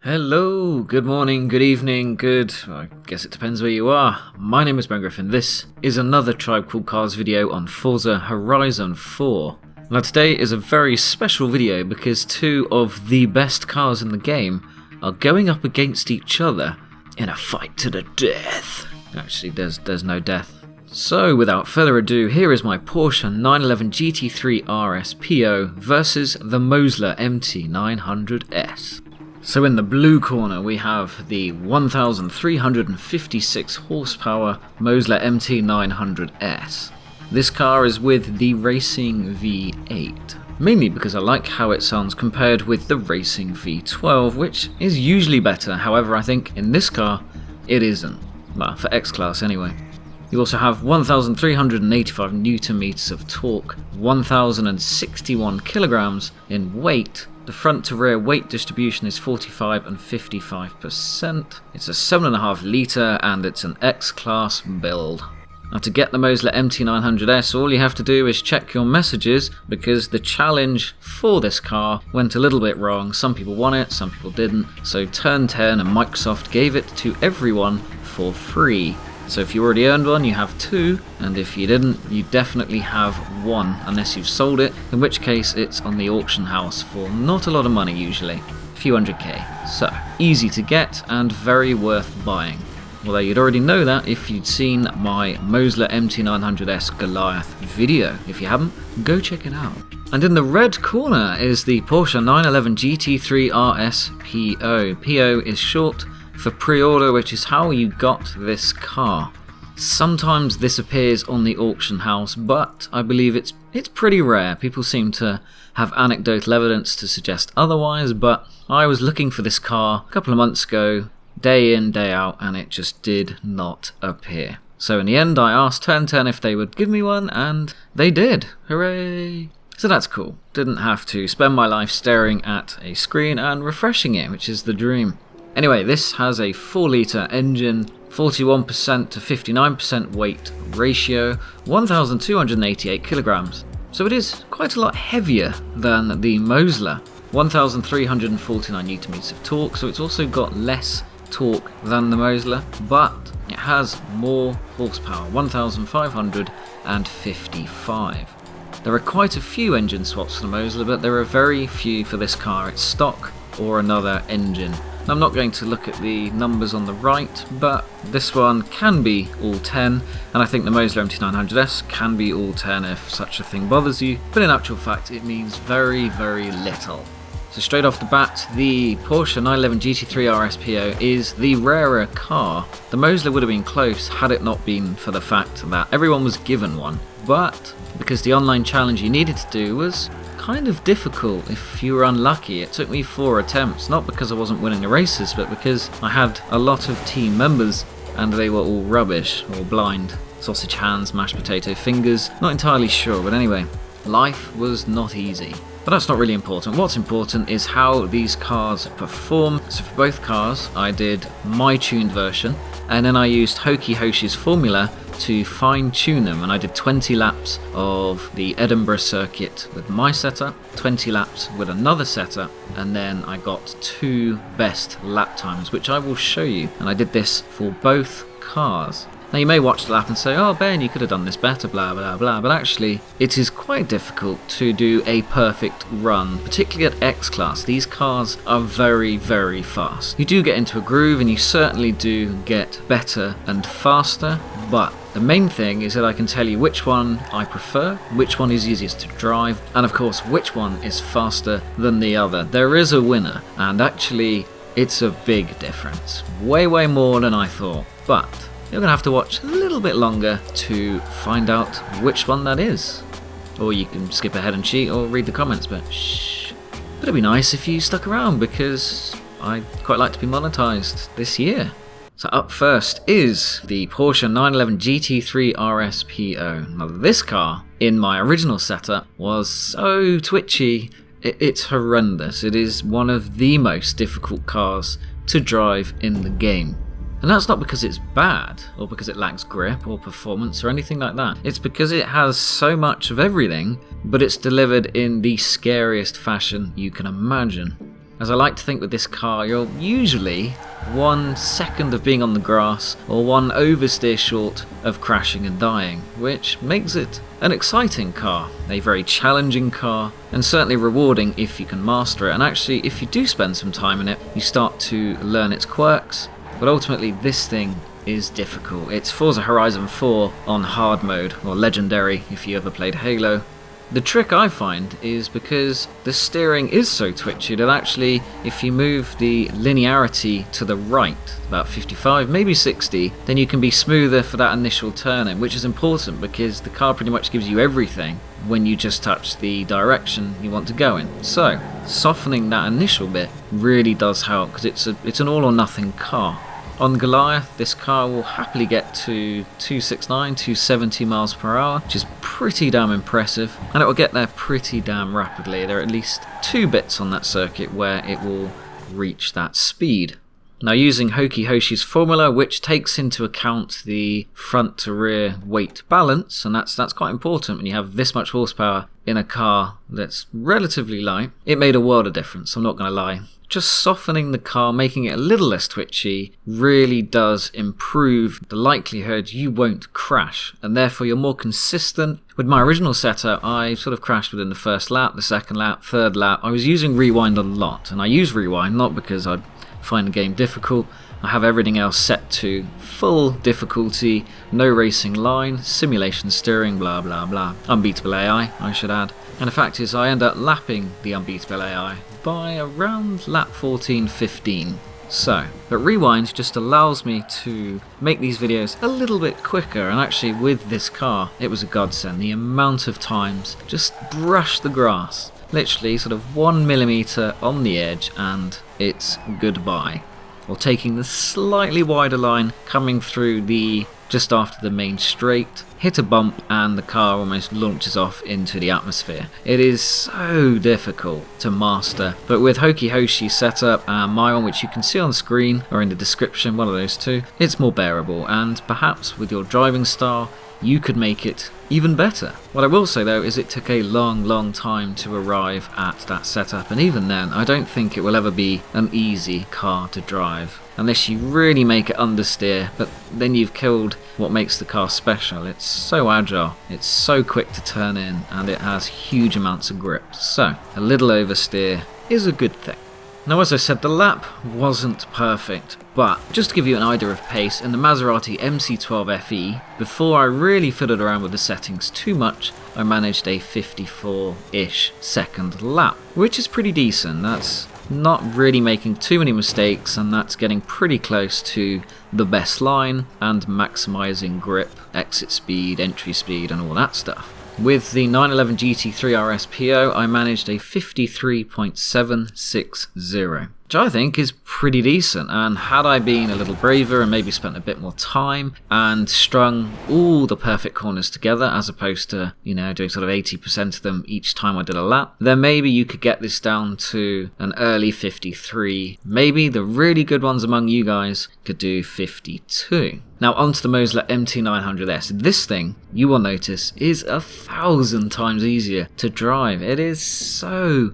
Hello, good morning, good evening, I guess it depends where you are. My name is Ben Griffin. This is another Tribe Called Cars video on Forza Horizon 4. Now today is a very special video because two of the best cars in the game are going up against each other in a fight to the death. Actually, there's no death. So without further ado, here is my Porsche 911 GT3 RS PO versus the Mosler MT900S. So in the blue corner we have the 1356 horsepower Mosler MT900S. This car is with the Racing V8, mainly because I like how it sounds compared with the Racing V12, which is usually better. However, I think in this car it isn't, well, for X-Class anyway. You also have 1,385 Newton meters of torque, 1,061 kilograms in weight. The front to rear weight distribution is 45 and 55%. It's a 7.5 litre and it's an X-Class build. Now to get the Mosler MT900S, all you have to do is check your messages because the challenge for this car went a little bit wrong. Some people won it, some people didn't. So Turn 10 and Microsoft gave it to everyone for free. So if you already earned one, you have two, and if you didn't, you definitely have one, unless you've sold it, in which case it's on the auction house for not a lot of money usually, a few hundred K. So, easy to get and very worth buying. Although you'd already know that if you'd seen my Mosler MT900S Goliath video. If you haven't, go check it out. And in the red corner is the Porsche 911 GT3 RS PO. PO is short for pre-order, which is how you got this car. Sometimes this appears on the auction house, but I believe it's pretty rare. People seem to have anecdotal evidence to suggest otherwise, but I was looking for this car a couple of months ago, day in, day out, and it just did not appear. So in the end, I asked Turn 10 if they would give me one, and they did. Hooray! So that's cool. Didn't have to spend my life staring at a screen and refreshing it, which is the dream. Anyway, this has a 4 litre engine, 41% to 59% weight ratio, 1,288 kilograms. So it is quite a lot heavier than the Mosler, 1,349 Newton meters of torque, so it's also got less torque than the Mosler, but it has more horsepower, 1,555. There are quite a few engine swaps for the Mosler, but there are very few for this car. It's stock or another engine. I'm not going to look at the numbers on the right, but this one can be all 10, and I think the Mosler MT900S can be all 10 if such a thing bothers you, but in actual fact it means very, very little. So straight off the bat, the Porsche 911 GT3 RS PO is the rarer car. The Mosler would have been close had it not been for the fact that everyone was given one, but because the online challenge you needed to do was kind of difficult if you were unlucky. It took me 4 attempts, not because I wasn't winning the races, but because I had a lot of team members and they were all rubbish or blind. Sausage hands, mashed potato fingers, not entirely sure, but anyway, life was not easy. But that's not really important. What's important is how these cars perform. So for both cars, I did my tuned version, and then I used Hoki Hoshi's formula to fine-tune them, and I did 20 laps of the Edinburgh circuit with my setup, 20 laps with another setup, and then I got 2 best lap times, which I will show you, and I did this for both cars. Now you may watch the lap and say, oh Ben, you could have done this better, blah blah blah, but actually it is quite difficult to do a perfect run, particularly at X-Class. These cars are very, very fast. You do get into a groove and you certainly do get better and faster, but the main thing is that I can tell you which one I prefer, which one is easiest to drive, and of course which one is faster than the other. There is a winner, and actually it's a big difference. Way, way more than I thought, but you're going to have to watch a little bit longer to find out which one that is. Or you can skip ahead and cheat or read the comments, but shh. But it'd be nice if you stuck around because I'd quite like to be monetized this year. So up first is the Porsche 911 GT3 RS PO. Now this car, in my original setup, was so twitchy, it's horrendous. It is one of the most difficult cars to drive in the game. And that's not because it's bad, or because it lacks grip or performance or anything like that. It's because it has so much of everything, but it's delivered in the scariest fashion you can imagine. as I like to think with this car you're usually 1 second of being on the grass or 1 oversteer short of crashing and dying, which makes it an exciting car, a very challenging car, and certainly rewarding if you can master it. And actually, if you do spend some time in it, you start to learn its quirks, but ultimately this thing is difficult. It's Forza Horizon 4 on hard mode, or legendary if you ever played Halo. The trick I find is because the steering is so twitchy that actually if you move the linearity to the right, about 55, maybe 60, then you can be smoother for that initial turn in, which is important because the car pretty much gives you everything when you just touch the direction you want to go in. So softening that initial bit really does help because it's an all or nothing car. On Goliath, this car will happily get to 269, 270 miles per hour, which is pretty damn impressive, and it will get there pretty damn rapidly. There are at least 2 bits on that circuit where it will reach that speed. Now, using Hoki Hoshi's formula, which takes into account the front to rear weight balance, and that's quite important when you have this much horsepower in a car that's relatively light, it made a world of difference, I'm not going to lie. Just softening the car, making it a little less twitchy, really does improve the likelihood you won't crash, and therefore you're more consistent. With my original setup, I sort of crashed within the first lap, the second lap, third lap. I was using rewind a lot, and I use rewind not because I find the game difficult. I have everything else set to full difficulty, no racing line, simulation steering, blah blah blah. Unbeatable AI, I should add. And the fact is I end up lapping the unbeatable AI by around lap 14-15. But rewind just allows me to make these videos a little bit quicker, and actually with this car it was a godsend. The amount of times just brush the grass, literally sort of 1 millimeter on the edge and it's goodbye. Or taking the slightly wider line coming through just after the main straight, hit a bump and the car almost launches off into the atmosphere. It is so difficult to master, but with Hoki Hoshi's setup and my one, which you can see on screen or in the description, one of those two, it's more bearable, and perhaps with your driving style you could make it even better. What I will say though is it took a long time to arrive at that setup, and even then I don't think it will ever be an easy car to drive unless you really make it understeer, but then you've killed what makes the car special. It's so agile, it's so quick to turn in, and it has huge amounts of grip, so a little oversteer is a good thing. Now, as I said, the lap wasn't perfect, but just to give you an idea of pace, in the Maserati MC12 FE, before I really fiddled around with the settings too much, I managed a 54-ish second lap, which is pretty decent. That's not really making too many mistakes, and that's getting pretty close to the best line and maximising grip, exit speed, entry speed and all that stuff. With the 911 GT3 RS PO, I managed a 53.760, which I think is pretty decent, and had I been a little braver and maybe spent a bit more time and strung all the perfect corners together as opposed to, doing sort of 80% of them each time I did a lap, then maybe you could get this down to an early 53. Maybe the really good ones among you guys could do 52. Now onto the Mosler MT900S. This thing, you will notice, is 1,000 times easier to drive. It is so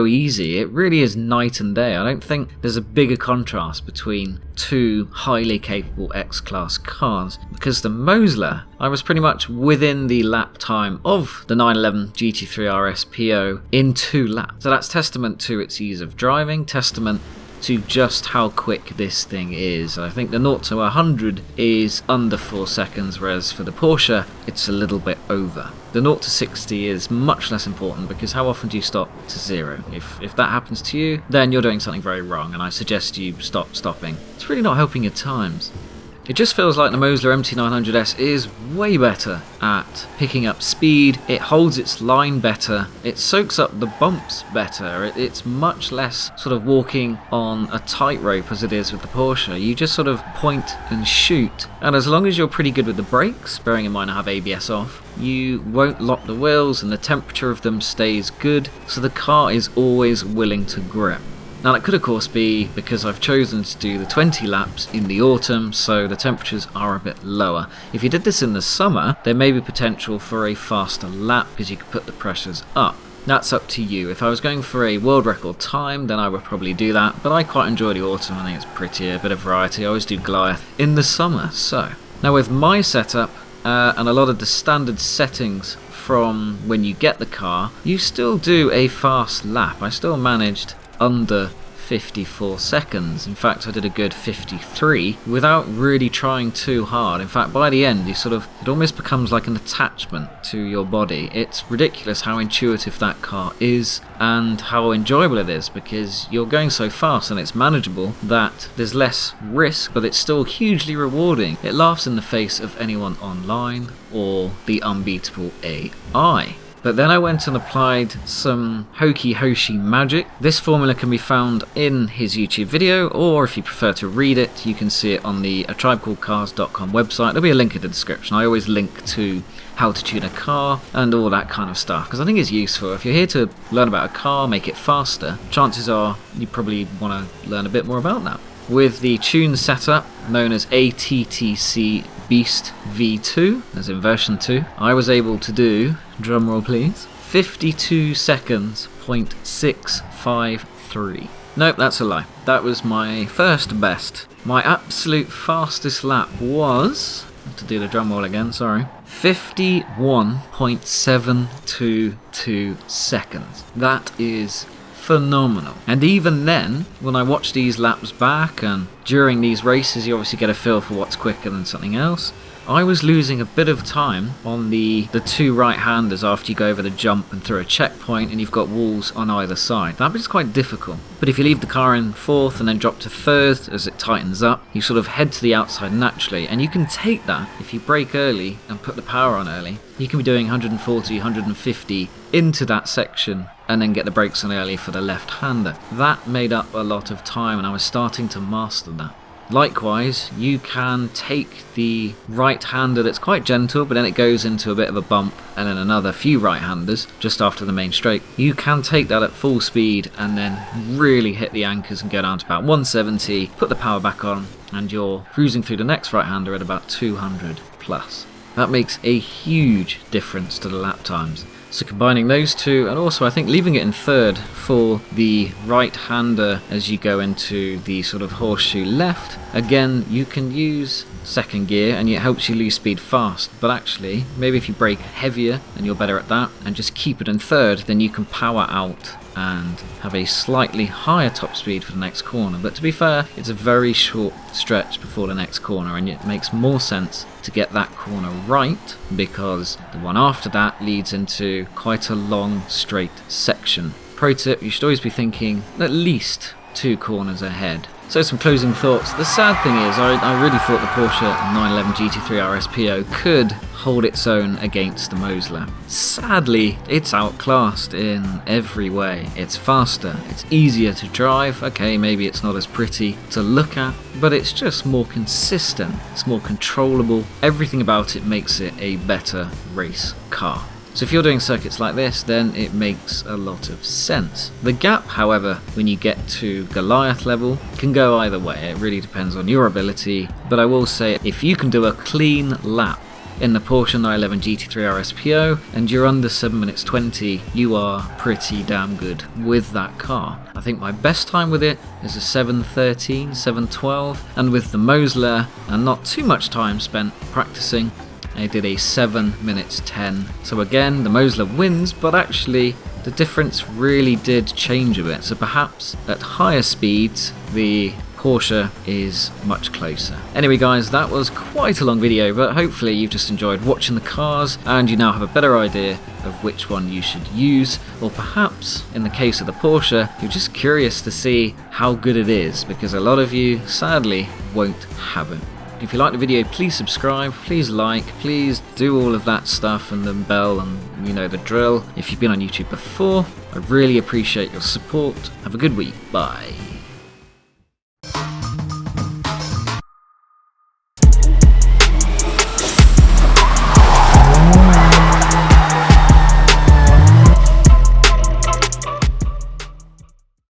easy. It really is night and day. I don't think there's a bigger contrast between two highly capable X-Class cars, because the Mosler, I was pretty much within the lap time of the 911 GT3 RS PO in 2 laps. So that's testament to its ease of driving, testament to just how quick this thing is. I think the 0 to 100 is under 4 seconds, whereas for the Porsche it's a little bit over. The 0 to 60 is much less important because how often do you stop to 0? If that happens to you, then you're doing something very wrong, and I suggest you stop stopping. It's really not helping your times. It just feels like the Mosler MT900S is way better at picking up speed, it holds its line better, it soaks up the bumps better, it's much less sort of walking on a tightrope as it is with the Porsche. You just sort of point and shoot, and as long as you're pretty good with the brakes, bearing in mind I have ABS off, you won't lock the wheels and the temperature of them stays good, so the car is always willing to grip. Now that could of course be because I've chosen to do the 20 laps in the autumn, so the temperatures are a bit lower. If you did this in the summer, there may be potential for a faster lap because you could put the pressures up. That's up to you. If I was going for a world record time, then I would probably do that, but I quite enjoy the autumn. I think it's prettier, a bit of variety. I always do Goliath in the summer. So now with my setup and a lot of the standard settings from when you get the car, you still do a fast lap. I still managed under 54 seconds. In fact, I did a good 53 without really trying too hard. In fact, by the end, it almost becomes like an attachment to your body. It's ridiculous how intuitive that car is and how enjoyable it is, because you're going so fast and it's manageable that there's less risk, but it's still hugely rewarding. It laughs in the face of anyone online or the unbeatable AI. But then I went and applied some Hoki Hoshi magic. This formula can be found in his YouTube video, or if you prefer to read it, you can see it on the atribecalledcars.com website. There'll be a link in the description. I always link to how to tune a car and all that kind of stuff, because I think it's useful. If you're here to learn about a car, make it faster, chances are you probably want to learn a bit more about that. With the tune setup, known as ATTC Beast V2, as in version 2, I was able to do, drumroll please, 52 seconds, .653. Nope, that's a lie. That was my first best. My absolute fastest lap was, I have to do the drumroll again, sorry, 51.722 seconds. That is phenomenal. And even then, when I watch these laps back and during these races, you obviously get a feel for what's quicker than something else. I was losing a bit of time on the two right-handers after you go over the jump and through a checkpoint and you've got walls on either side. That bit's quite difficult. But if you leave the car in fourth and then drop to third as it tightens up, you sort of head to the outside naturally, and you can take that if you brake early and put the power on early. You can be doing 140, 150 into that section and then get the brakes on early for the left-hander. That made up a lot of time, and I was starting to master that. Likewise, you can take the right-hander that's quite gentle, but then it goes into a bit of a bump, and then another few right-handers just after the main straight. You can take that at full speed and then really hit the anchors and go down to about 170, put the power back on, and you're cruising through the next right-hander at about 200 plus. That makes a huge difference to the lap times. So combining those two, and also I think leaving it in third for the right-hander as you go into the sort of horseshoe left, again you can use second gear and it helps you lose speed fast, but actually maybe if you brake heavier and you're better at that and just keep it in third, then you can power out and have a slightly higher top speed for the next corner. But to be fair, it's a very short stretch before the next corner, and it makes more sense to get that corner right because the one after that leads into quite a long straight section. Pro tip, you should always be thinking at least 2 corners ahead. So some closing thoughts. The sad thing is I really thought the Porsche 911 GT3 RS PO could hold its own against the Mosler. Sadly, it's outclassed in every way. It's faster, it's easier to drive, okay, maybe it's not as pretty to look at, but it's just more consistent, it's more controllable. Everything about it makes it a better race car. So if you're doing circuits like this, then it makes a lot of sense. The gap, however, when you get to Goliath level, can go either way. It really depends on your ability. But I will say, if you can do a clean lap in the Porsche 911 GT3 RS PO and you're under 7 minutes 20, you are pretty damn good with that car. I think my best time with it is a 7:13, 7:12, and with the Mosler, and not too much time spent practicing, I did a 7 minutes 10. So again, the Mosler wins, but actually the difference really did change a bit. So perhaps at higher speeds, the Porsche is much closer. Anyway guys, that was quite a long video, but hopefully you've just enjoyed watching the cars and you now have a better idea of which one you should use, or perhaps in the case of the Porsche, you're just curious to see how good it is, because a lot of you sadly won't have it. If you like the video, please subscribe, please like, please do all of that stuff and the bell and you know the drill. If you've been on YouTube before, I really appreciate your support. Have a good week. Bye.